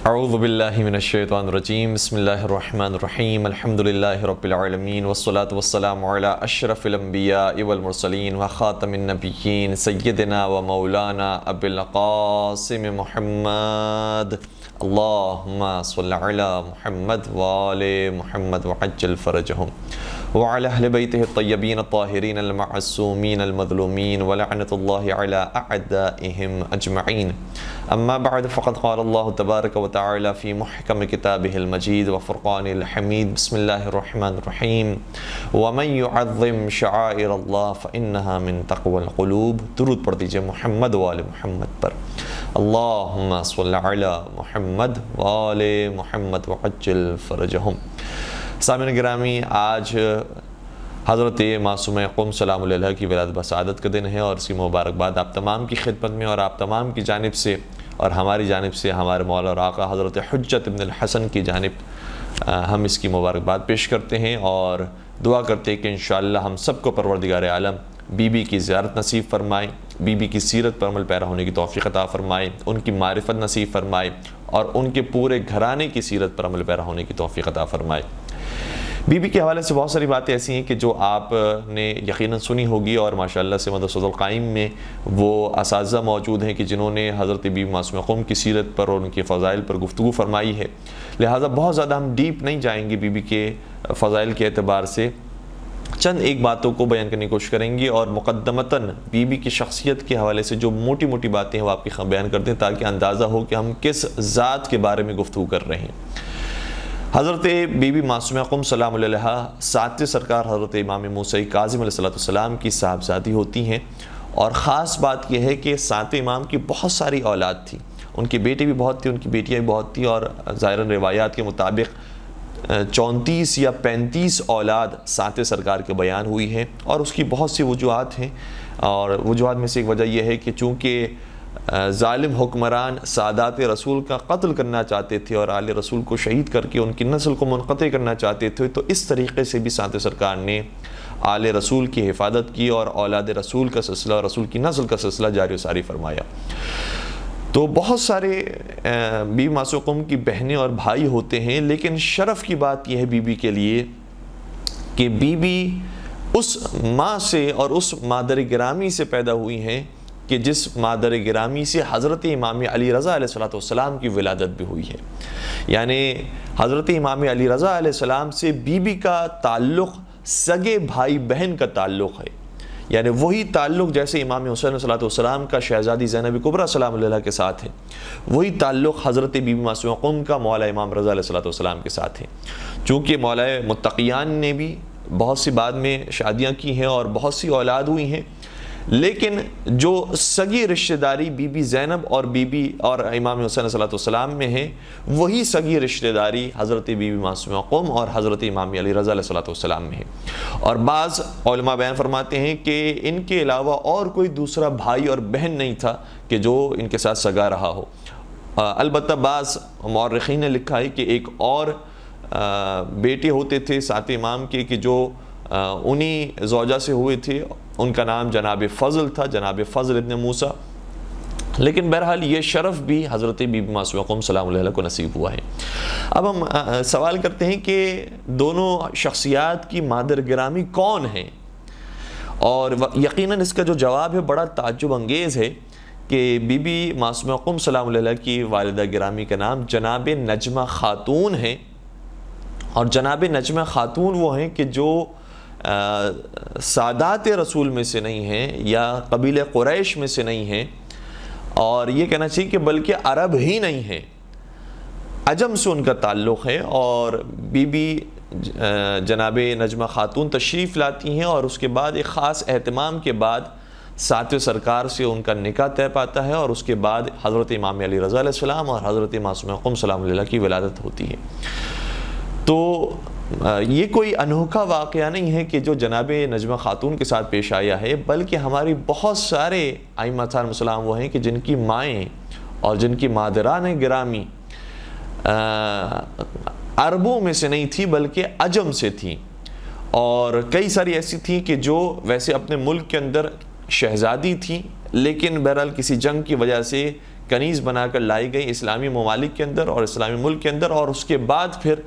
اعوذ باللہ من الشیطان الرجیم بسم اللہ الرحمن الرحیم الحمدللہ رب العالمین والصلاة والسلام علی اشرف الانبیاء والمرسلین وخاتم النبیین سیدنا و مولانا ابی القاسم محمد اللہم صل علی محمد وآل محمد وعجل فرجہم وعلى أهل بيته الطيبين الطاهرين المعصومين المظلومين ولعنة الله على أعدائهم أجمعين. أما بعد فقد قال الله تبارك وتعالى في محكم كتابه المجيد وفرقانه الحميد بسم الله الرحمن الرحيم ومن يعظم شعائر الله فإنها من تقوى القلوب. درود پڑھ دیجئے محمد وآل محمد پر. اللهم صل على محمد وآل محمد وعجل فرجهم. سامعین گرامی، آج حضرت معصومہ قم سلام علیہ کی ولادت بسعادت کا دن ہے اور اس کی مبارکباد آپ تمام کی خدمت میں اور آپ تمام کی جانب سے اور ہماری جانب سے ہمارے مولا اور آقا حضرت حجت ابن الحسن کی جانب ہم اس کی مبارکباد پیش کرتے ہیں اور دعا کرتے ہیں کہ انشاءاللہ ہم سب کو پروردگار عالم بی بی کی زیارت نصیب فرمائے، بی بی کی سیرت پر عمل پیرا ہونے کی توفیق عطا فرمائے، ان کی معرفت نصیب فرمائے اور ان کے پورے گھرانے کی سیرت پر عمل پیرا ہونے کی توفیق عطا فرمائے. بی بی کے حوالے سے بہت ساری باتیں ایسی ہیں کہ جو آپ نے یقیناً سنی ہوگی اور ماشاءاللہ سے مدرسۃ القائم میں وہ اساتذہ موجود ہیں کہ جنہوں نے حضرت بی بی معصومہ قم کی سیرت پر اور ان کے فضائل پر گفتگو فرمائی ہے، لہٰذا بہت زیادہ ہم ڈیپ نہیں جائیں گے بی بی کے فضائل کے اعتبار سے. چند ایک باتوں کو بیان کرنے کی کوشش کریں گے اور مقدمتاً بی بی کی شخصیت کے حوالے سے جو موٹی موٹی باتیں ہیں وہ آپ کی بیان کرتے ہیں تاکہ اندازہ ہو کہ ہم کس ذات کے بارے میں گفتگو کر رہے ہیں. حضرت بی بی معصومہ قم سلام علیہ ساتویں سرکار حضرت امام موسیٰ کاظم علیہ السلام کی صاحبزادی ہوتی ہیں اور خاص بات یہ ہے کہ ساتویں امام کی بہت ساری اولاد تھی. ان کی بیٹی بھی بہت تھی، ان کی بیٹیاں بھی بہت تھیں اور ظاہراً روایات کے مطابق 34 یا 35 اولاد ساتویں سرکار کے بیان ہوئی ہے اور اس کی بہت سی وجوہات ہیں اور وجوہات میں سے ایک وجہ یہ ہے کہ چونکہ ظالم حکمران سادات رسول کا قتل کرنا چاہتے تھے اور آل رسول کو شہید کر کے ان کی نسل کو منقطع کرنا چاہتے تھے، تو اس طریقے سے بھی ساتویں سرکار نے آل رسول کی حفاظت کی اور اولاد رسول کا سلسلہ اور رسول کی نسل کا سلسلہ جاری و ساری فرمایا. تو بہت سارے بی بی معصومہ قم کی بہنیں اور بھائی ہوتے ہیں، لیکن شرف کی بات یہ ہے بی بی کے لیے کہ بی بی اس ماں سے اور اس مادر گرامی سے پیدا ہوئی ہیں کہ جس مادر گرامی سے حضرت امام علی رضا علیہ السلام کی ولادت بھی ہوئی ہے. یعنی حضرت امام علی رضا علیہ السلام سے بی بی کا تعلق سگے بھائی بہن کا تعلق ہے، یعنی وہی تعلق جیسے امام حسین علیہ السلام کا شہزادی زینب کبریٰ سلام اللہ کے ساتھ ہے، وہی تعلق حضرت بی بی معصومہ قم کا مولا امام رضا علیہ السلام کے ساتھ ہے. چونکہ مولا متقیان نے بھی بہت سی بعد میں شادیاں کی ہیں اور بہت سی اولاد ہوئی ہیں، لیکن جو سگی رشتہ داری بی بی زینب اور بی بی اور امام حسین علیہ السلام میں ہے، وہی سگی رشتہ داری حضرت بی بی معصومہ قم اور حضرت امام علی رضا علیہ السلام میں ہے. اور بعض علماء بیان فرماتے ہیں کہ ان کے علاوہ اور کوئی دوسرا بھائی اور بہن نہیں تھا کہ جو ان کے ساتھ سگا رہا ہو. البتہ بعض مورخین نے لکھا ہے کہ ایک اور بیٹے ہوتے تھے ساتویں امام کے کہ جو انہی زوجہ سے ہوئے تھے، ان کا نام جناب فضل تھا، جناب فضل ابن موسیٰ. لیکن بہرحال یہ شرف بھی حضرت بی بی معصومہ قم سلام علیہ کو نصیب ہوا ہے. اب ہم سوال کرتے ہیں کہ دونوں شخصیات کی مادر گرامی کون ہیں، اور یقیناً اس کا جو جواب ہے بڑا تعجب انگیز ہے کہ بی بی معصومہ قم سلام علیہ کی والدہ گرامی کا نام جناب نجمہ خاتون ہے. اور جناب نجمہ خاتون وہ ہیں کہ جو سادات رسول میں سے نہیں ہیں یا قبیلہ قریش میں سے نہیں ہیں، اور یہ کہنا چاہیے کہ بلکہ عرب ہی نہیں ہیں، عجم سے ان کا تعلق ہے. اور بی بی جناب نجمہ خاتون تشریف لاتی ہیں اور اس کے بعد ایک خاص اہتمام کے بعد ساتویں سرکار سے ان کا نکاح طے پاتا ہے اور اس کے بعد حضرت امام علی رضا علیہ السلام اور حضرت معصومہ قم سلام علیہ کی ولادت ہوتی ہے. تو یہ کوئی انوکھا واقعہ نہیں ہے کہ جو جناب نجمہ خاتون کے ساتھ پیش آیا ہے، بلکہ ہماری بہت سارے ائمہ علیہم السلام وہ ہیں کہ جن کی مائیں اور جن کی مادران گرامی عربوں میں سے نہیں تھی بلکہ عجم سے تھیں، اور کئی ساری ایسی تھیں کہ جو ویسے اپنے ملک کے اندر شہزادی تھیں لیکن بہرحال کسی جنگ کی وجہ سے کنیز بنا کر لائی گئی اسلامی ممالک کے اندر اور اسلامی ملک کے اندر، اور اس کے بعد پھر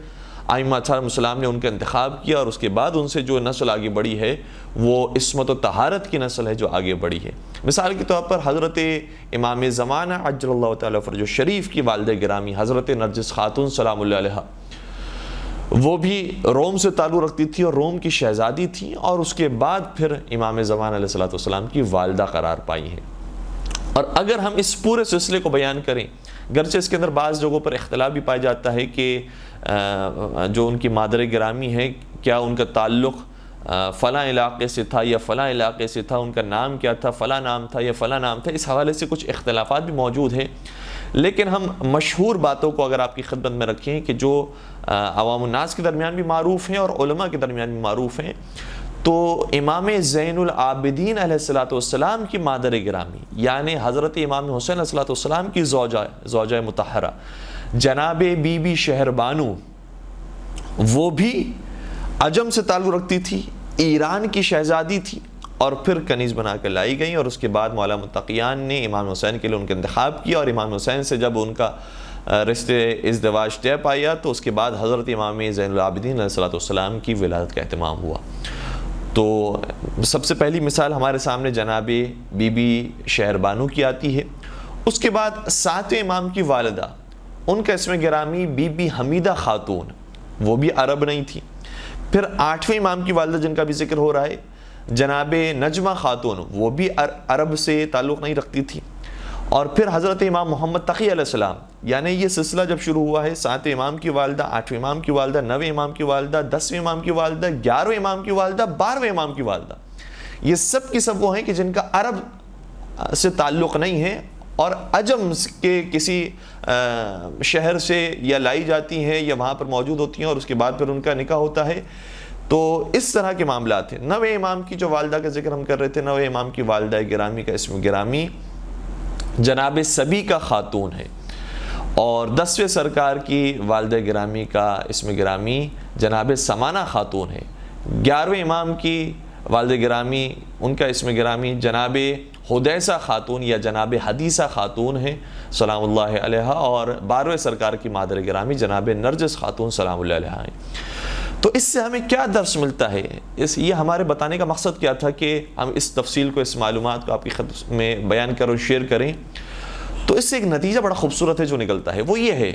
ائمہ اطہار علیہم السلام نے ان کا انتخاب کیا، اور اس کے بعد ان سے جو نسل آگے بڑھی ہے وہ عصمت و طہارت کی نسل ہے جو آگے بڑھی ہے۔ مثال کے طور پر حضرت امام زمانہ عجل اللہ تعالیٰ فرجہ شریف کی والدہ گرامی حضرت نرجس خاتون سلام اللہ علیہا، وہ بھی روم سے تعلق رکھتی تھی اور روم کی شہزادی تھی، اور اس کے بعد پھر امام زمان علیہ السلام کی والدہ قرار پائی ہیں۔ اور اگر ہم اس پورے سلسلے کو بیان کریں، گرچہ اس کے اندر بعض جگہوں پر اختلاف بھی پایا جاتا ہے کہ جو ان کی مادر گرامی ہے کیا ان کا تعلق فلاں علاقے سے تھا یا فلاں علاقے سے تھا، ان کا نام کیا تھا، فلاں نام تھا یا فلاں نام تھا، اس حوالے سے کچھ اختلافات بھی موجود ہیں۔ لیکن ہم مشہور باتوں کو اگر آپ کی خدمت میں رکھیں کہ جو عوام الناس کے درمیان بھی معروف ہیں اور علماء کے درمیان بھی معروف ہیں، تو امام زین العابدین علیہ السلام کی مادر گرامی یعنی حضرت امام حسین علیہ السلام کی زوجہ مطہرہ جناب بی بی شہربانو، وہ بھی عجم سے تعلق رکھتی تھی، ایران کی شہزادی تھی، اور پھر کنیز بنا کر لائی گئیں، اور اس کے بعد مولا متقیان نے امام حسین کے لیے ان کا انتخاب کیا، اور امام حسین سے جب ان کا رشتے ازدواج طے پایا تو اس کے بعد حضرت امام زین العابدین علیہ السلام کی ولادت کا اہتمام ہوا۔ تو سب سے پہلی مثال ہمارے سامنے جناب بی بی شہربانو کی آتی ہے۔ اس کے بعد ساتویں امام کی والدہ، ان کا اسم گرامی بی بی حمیدہ خاتون، وہ بھی عرب نہیں تھی۔ پھر آٹھویں امام کی والدہ جن کا بھی ذکر ہو رہا ہے جناب نجمہ خاتون، وہ بھی عرب سے تعلق نہیں رکھتی تھی۔ اور پھر حضرت امام محمد تقی علیہ السلام، یعنی یہ سلسلہ جب شروع ہوا ہے، ساتویں امام کی والدہ، آٹھویں امام کی والدہ، نویں امام کی والدہ، 10ویں امام کی والدہ، 11ویں امام کی والدہ، 12ویں امام کی والدہ، یہ سب کی سب وہ ہیں کہ جن کا عرب سے تعلق نہیں ہے اور عجم کے کسی شہر سے یا لائی جاتی ہیں یا وہاں پر موجود ہوتی ہیں، اور اس کے بعد پھر ان کا نکاح ہوتا ہے۔ تو اس طرح کے معاملات ہیں۔ نویں امام کی جو والدہ کا ذکر ہم کر رہے تھے، نویں امام کی والدہ گرامی کا اسم گرامی جناب سبیکہ خاتون ہے، اور 10ویں سرکار کی والدہ گرامی کا اسم گرامی جناب سمانہ خاتون ہے۔ 11ویں امام کی والدہ گرامی، ان کا اسم گرامی جناب حدیثہ خاتون یا جناب حدیثہ خاتون ہے سلام اللہ علیہا، اور 12ویں سرکار کی مادر گرامی جناب نرجس خاتون سلام اللہ علیہا ہیں۔ تو اس سے ہمیں کیا درس ملتا ہے؟ یہ ہمارے بتانے کا مقصد کیا تھا کہ ہم اس تفصیل کو، اس معلومات کو آپ کی خدمت میں بیان کریں، شیئر کریں۔ تو اس سے ایک نتیجہ بڑا خوبصورت ہے جو نکلتا ہے، وہ یہ ہے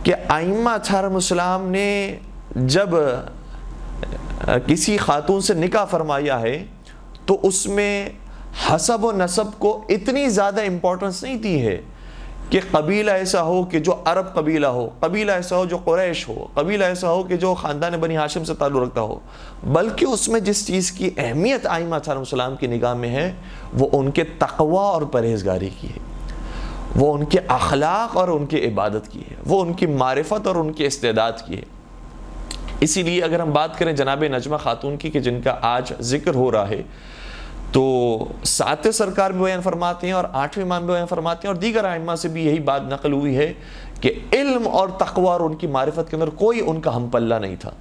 کہ ائمہ اطہار علیہم السلام نے جب کسی خاتون سے نکاح فرمایا ہے تو اس میں حسب و نسب کو اتنی زیادہ امپورٹنس نہیں دی ہے کہ قبیلہ ایسا ہو کہ جو عرب قبیلہ ہو، قبیلہ ایسا ہو جو قریش ہو، قبیلہ ایسا ہو کہ جو خاندان بنی ہاشم سے تعلق رکھتا ہو، بلکہ اس میں جس چیز کی اہمیت ائمہ اطہار علیہم السلام کی نگاہ میں ہے وہ ان کے تقوی اور پرہیزگاری کی ہے، وہ ان کے اخلاق اور ان کی عبادت کی ہے، وہ ان کی معرفت اور ان کے استعداد کی ہے۔ اسی لیے اگر ہم بات کریں جناب نجمہ خاتون کی کہ جن کا آج ذکر ہو رہا ہے، تو 7 سرکار بھی بیان فرماتے ہیں اور 8ویں امام بھی بیان فرماتے ہیں، اور دیگر ائمہ سے بھی یہی بات نقل ہوئی ہے کہ علم اور تقوی اور ان کی معرفت کے اندر کوئی ان کا ہم پلہ نہیں تھا۔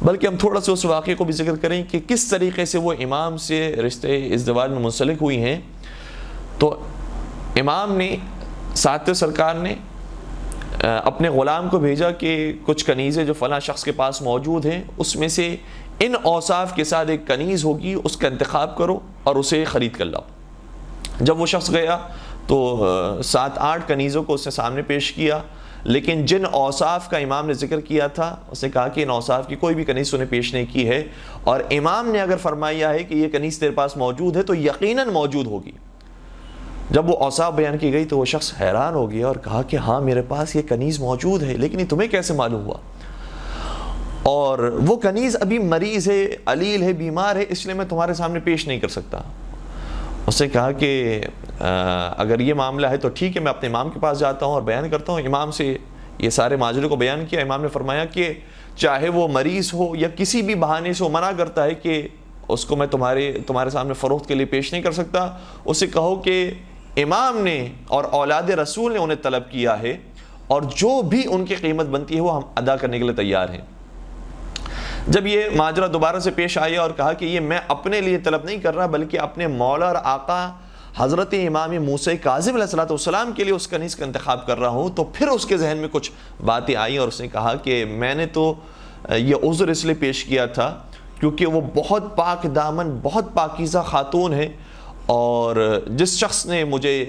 بلکہ ہم تھوڑا سا اس واقعے کو بھی ذکر کریں کہ کس طریقے سے وہ امام سے رشتے ازدواج میں منسلک ہوئی ہیں۔ تو امام نے، 7 سرکار نے اپنے غلام کو بھیجا کہ کچھ کنیزیں جو فلاں شخص کے پاس موجود ہیں، اس میں سے ان اوصاف کے ساتھ ایک کنیز ہوگی، اس کا انتخاب کرو اور اسے خرید کر لاؤ۔ جب وہ شخص گیا تو 7-8 کنیزوں کو اس نے سامنے پیش کیا، لیکن جن اوصاف کا امام نے ذکر کیا تھا اس نے کہا کہ ان اوصاف کی کوئی بھی کنیز انہیں پیش نہیں کی ہے، اور امام نے اگر فرمایا ہے کہ یہ کنیز تیرے پاس موجود ہے تو یقیناً موجود ہوگی۔ جب وہ اوصاف بیان کی گئی تو وہ شخص حیران ہو گیا اور کہا کہ ہاں میرے پاس یہ کنیز موجود ہے، لیکن یہ تمہیں کیسے معلوم ہوا؟ اور وہ کنیز ابھی مریض ہے، علیل ہے، بیمار ہے، اس لیے میں تمہارے سامنے پیش نہیں کر سکتا۔ اس نے کہا کہ اگر یہ معاملہ ہے تو ٹھیک ہے، میں اپنے امام کے پاس جاتا ہوں اور بیان کرتا ہوں۔ امام سے یہ سارے ماجرے کو بیان کیا۔ امام نے فرمایا کہ چاہے وہ مریض ہو یا کسی بھی بہانے سے وہ منع کرتا ہے کہ اس کو میں تمہارے سامنے فروخت کے لیے پیش نہیں کر سکتا، اسے کہو کہ امام نے اور اولاد رسول نے انہیں طلب کیا ہے، اور جو بھی ان کی قیمت بنتی ہے وہ ہم ادا کرنے کے لیے تیار ہیں۔ جب یہ ماجرا دوبارہ سے پیش آیا اور کہا کہ یہ میں اپنے لیے طلب نہیں کر رہا بلکہ اپنے مولا اور آقا حضرت امام موسیٰ کاظم علیہ السلام کے لیے اس کنیز کا انتخاب کر رہا ہوں، تو پھر اس کے ذہن میں کچھ باتیں آئیں اور اس نے کہا کہ میں نے تو یہ عذر اس لیے پیش کیا تھا کیونکہ وہ بہت پاک دامن، بہت پاکیزہ خاتون ہے، اور جس شخص نے مجھے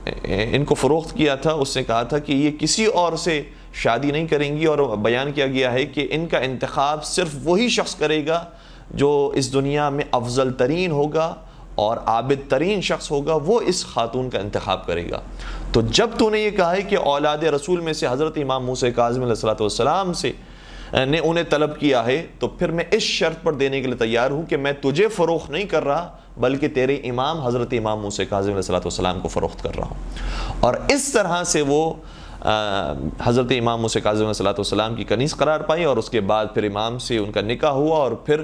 ان کو فروخت کیا تھا اس نے کہا تھا کہ یہ کسی اور سے شادی نہیں کریں گی، اور بیان کیا گیا ہے کہ ان کا انتخاب صرف وہی شخص کرے گا جو اس دنیا میں افضل ترین ہوگا اور عابد ترین شخص ہوگا، وہ اس خاتون کا انتخاب کرے گا۔ تو جب تو نے یہ کہا ہے کہ اولاد رسول میں سے حضرت امام موسیٰ کاظم علیہ السلام سے نے انہیں طلب کیا ہے، تو پھر میں اس شرط پر دینے کے لیے تیار ہوں کہ میں تجھے فروخت نہیں کر رہا بلکہ تیرے امام حضرت امام موسیٰ کاظم علیہ السلام کو فروخت کر رہا ہوں۔ اور اس طرح سے وہ حضرت امام موسیٰ کاظم علیہ السلام کی کنیز قرار پائی، اور اس کے بعد پھر امام سے ان کا نکاح ہوا، اور پھر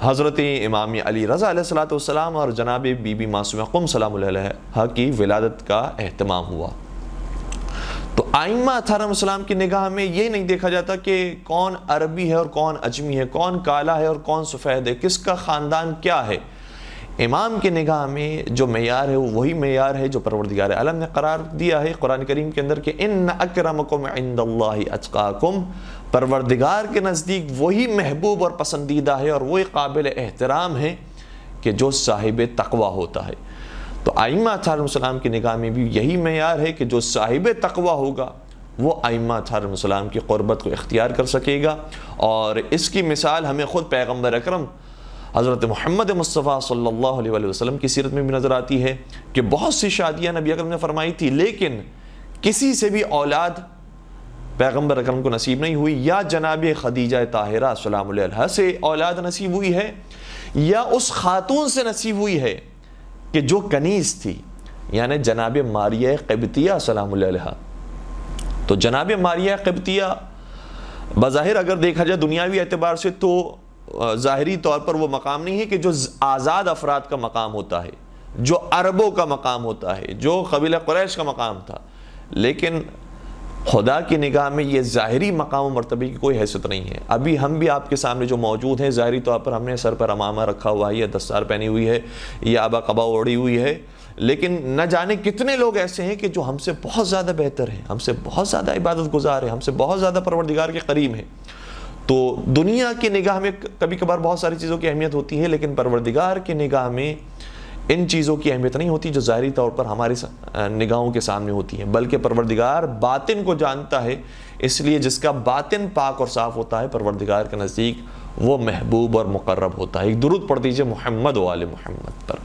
حضرت امام علی رضا علیہ السلام اور جناب بی بی معصومہ قم سلام اللہ علیہا کی ولادت کا اہتمام ہوا۔ تو ائمہ اطہار السلام کی نگاہ میں یہ نہیں دیکھا جاتا کہ کون عربی ہے اور کون اجمی ہے، کون کالا ہے اور کون سفید ہے، کس کا خاندان کیا ہے۔ امام کی نگاہ میں جو معیار ہے وہ وہی معیار ہے جو پروردگار عالم نے قرار دیا ہے قرآن کریم کے اندر کہ ان اکرمکم عند اللہ اتقاکم، پروردگار کے نزدیک وہی محبوب اور پسندیدہ ہے اور وہی قابل احترام ہے کہ جو صاحب تقوی ہوتا ہے۔ تو ائمہ اطہار السلام کی نگاہ میں بھی یہی معیار ہے کہ جو صاحب تقوی ہوگا وہ ائمہ اطہار السلام کی قربت کو اختیار کر سکے گا، اور اس کی مثال ہمیں خود پیغمبر اکرم حضرت محمد مصطفیٰ صلی اللہ علیہ وسلم کی سیرت میں بھی نظر آتی ہے کہ بہت سی شادیاں نبی اکرم نے فرمائی تھی، لیکن کسی سے بھی اولاد پیغمبر اکرم کو نصیب نہیں ہوئی، یا جناب خدیجہ طاہرہ سلام اللہ علیہا سے اولاد نصیب ہوئی ہے، یا اس خاتون سے نصیب ہوئی ہے کہ جو کنیز تھی، یعنی جناب ماریہ قبطیہ سلام اللہ علیہا۔ تو جناب ماریہ قبطیہ بظاہر اگر دیکھا جائے دنیاوی اعتبار سے تو ظاہری طور پر وہ مقام نہیں ہے کہ جو آزاد افراد کا مقام ہوتا ہے، جو عربوں کا مقام ہوتا ہے، جو قبیلہ قریش کا مقام تھا، لیکن خدا کی نگاہ میں یہ ظاہری مقام و مرتبے کی کوئی حیثیت نہیں ہے۔ ابھی ہم بھی آپ کے سامنے جو موجود ہیں، ظاہری طور پر ہم نے سر پر امامہ رکھا ہوا ہے یا دستار پہنی ہوئی ہے یا آبا قبا اوڑھی ہوئی ہے، لیکن نہ جانے کتنے لوگ ایسے ہیں کہ جو ہم سے بہت زیادہ بہتر ہیں، ہم سے بہت زیادہ عبادت گزار ہیں، ہم سے بہت زیادہ پروردگار کے قریب ہیں۔ تو دنیا کی نگاہ میں کبھی کبھار بہت ساری چیزوں کی اہمیت ہوتی ہے، لیکن پروردگار کی نگاہ میں ان چیزوں کی اہمیت نہیں ہوتی جو ظاہری طور پر ہماری نگاہوں کے سامنے ہوتی ہیں، بلکہ پروردگار باطن کو جانتا ہے، اس لیے جس کا باطن پاک اور صاف ہوتا ہے پروردگار کے نزدیک وہ محبوب اور مقرب ہوتا ہے۔ ایک درود پڑھ دیجئے محمد و آل محمد پر۔